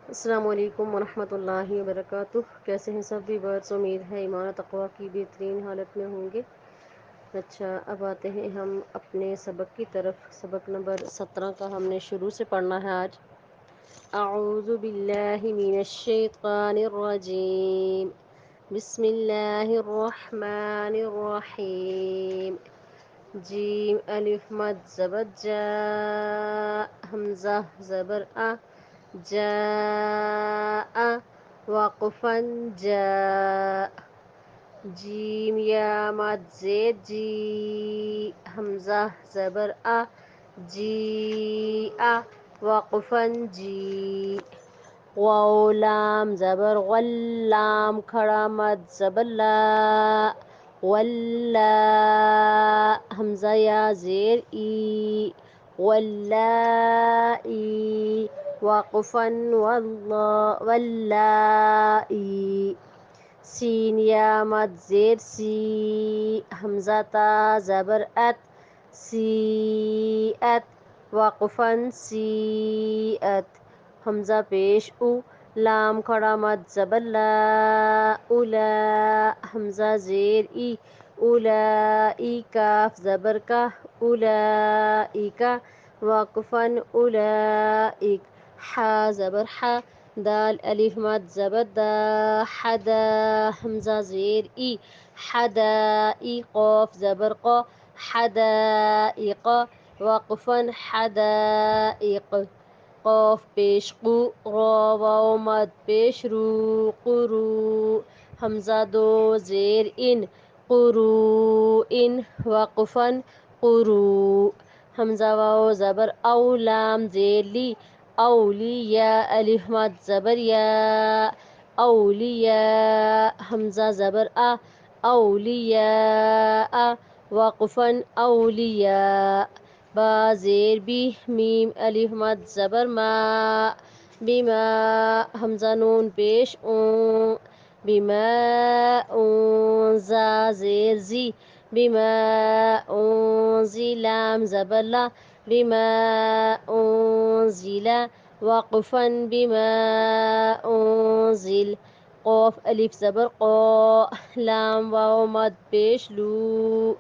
السلام علیکم ورحمۃ اللہ وبرکاتہ۔ کیسے ہیں سب ویورز؟ امید ہے ایمان و تقوی کی بہترین حالت میں ہوں گے۔ اچھا، اب آتے ہیں ہم اپنے سبق کی طرف۔ سبق نمبر 17 کا ہم نے شروع سے پڑھنا ہے آج۔ اعوذ باللہ من الشیطان الرجیم، بسم اللہ الرحمن الرحیم۔ جیم الف مد زبر جا، حمزہ زبر آ، جاء وقفا جاء۔ جیم یا مد زید جی، حمزہ زبر آ، جی آ وقفا جی۔ واو لام زبر غل، لام کھڑا مد زبر لا، ولا۔ حمزہ یا زیر ای، واللائی وقفا واللائی۔ سین یا مد زیر سی، حمزہ تا زبر ات، سیئت وقفا سیئت۔ حمزہ پیش او، لام کھڑا مد زبر لا، اولا۔ حمزہ زیر ای، اولائی کاف زبر کا، اولائکا وقفا اولائک۔ حا زبر حا، دال الف مد زبر دا، حدا۔ حمزہ زیر ای، حدائی قاف زبر قا، حدائق وقفا حدائق۔ قاف پیش قو، را واو مد پیش رو، قرو۔ حمزہ دو زیر ان، قروءن وقفا قروء۔ حمزہ واو زبر او، لام زیر لی، اولی۔ یا الف مد زبر یا، اولیاء۔ حمزہ زبر آ، اولیاء وقفا اولیاء۔ با زیر بی، میم الف مد زبر ما، بما۔ حمزہ نون پیش اون، بما زا زیر زی، بما انزی۔ لام زبر لا، بما انزل وقفا بما انزل۔ قاف الف زبر قا، لام واو مد پیش لو،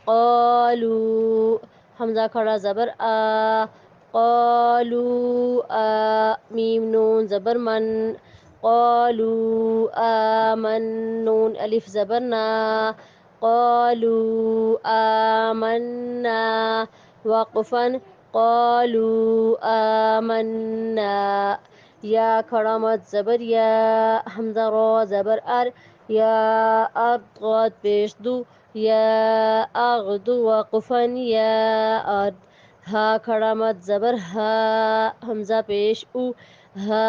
قالو۔ حمزہ کھڑا زبر آ، قالو آ۔ میم نون زبر من، قالو آمن۔ نون الف زبر نا، قالو آمنا وقفا قالو آمنا۔ یا کھڑا مد زبر یا، حمزہ را زبر ار، یا ارد غاد پیش دو، یا اغد وقفا یا ارد۔ ہا کھڑا مد زبر ہا، حمزہ پیش او، ہا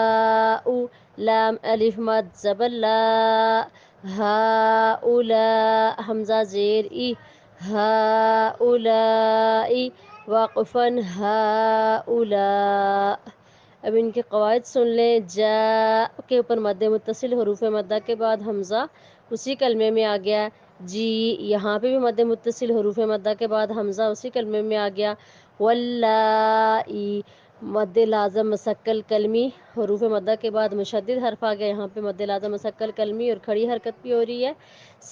او۔ لام الف مد زبر لا، ہا اولا۔ حمزہ زیر ای، ہا اولائی وقفا ہا اولا۔ اب ان کے قواعد سن لیں۔ جا کے اوپر مد متصل، حروف مدہ کے بعد حمزہ اسی کلمے میں آ گیا۔ جی یہاں پہ بھی مد متصل، حروف مدہ کے بعد حمزہ اسی کلمے میں آ گیا۔ واللائی مد لازم مسکل کلمی، حروف مدہ کے بعد مشدد حرف آ گیا، یہاں پہ مد لازم مسکل کلمی اور کھڑی حرکت بھی ہو رہی ہے۔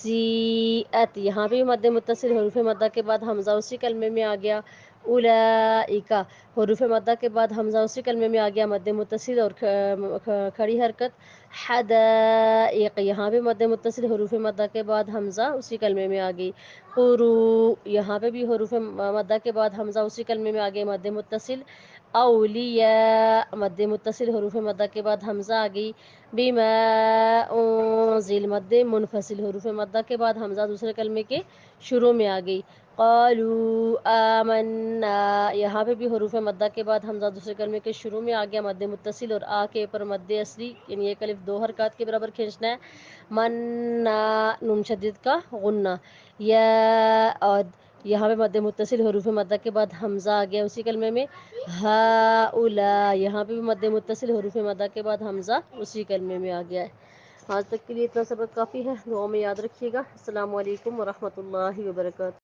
سیئت یہاں پہ بھی مد متصل، حروف مدہ کے بعد حمزہ اسی کلمے میں آ گیا۔ اولائکا حروف مدہ کے بعد حمزہ اسی کلمے میں آ گیا، مد متصل اور کھڑی حرکت۔ حدائق یہاں پہ مد متصل، حروف مدہ کے بعد حمزہ اسی کلمے میں آ گئی۔ قروء یہاں پہ بھی حروف مدہ کے بعد حمزہ اسی کلمے میں آ گئی، مد متصل۔ اولیاء مد متصل، حروف مدہ کے بعد حمزہ آ گئی۔ بما انزل مد منفصل، حروف مدہ کے بعد حمزہ دوسرے کلمے کے شروع میں آ گئی۔ قالوا آمنا یہاں پہ بھی حروف مدہ کے بعد حمزہ دوسرے کلمے کے شروع میں آ گیا، مد متصل، اور آ کے اوپر مد اصلی یعنی ایک الف دو حرکات کے برابر کھینچنا ہے۔ منا نون شدید کا غنہ۔ یا عد یہاں پہ مد متصل، حروف مدہ کے بعد حمزہ آ گیا اسی کلمے میں۔ ہاؤلا یہاں پہ بھی مد متصل، حروف مدہ کے بعد حمزہ اسی کلمے میں آ گیا ہے۔ آج تک کے لیے اتنا سبق کافی ہے، دعاؤں میں یاد رکھیے گا۔ السلام علیکم ورحمۃ اللہ وبرکاتہ۔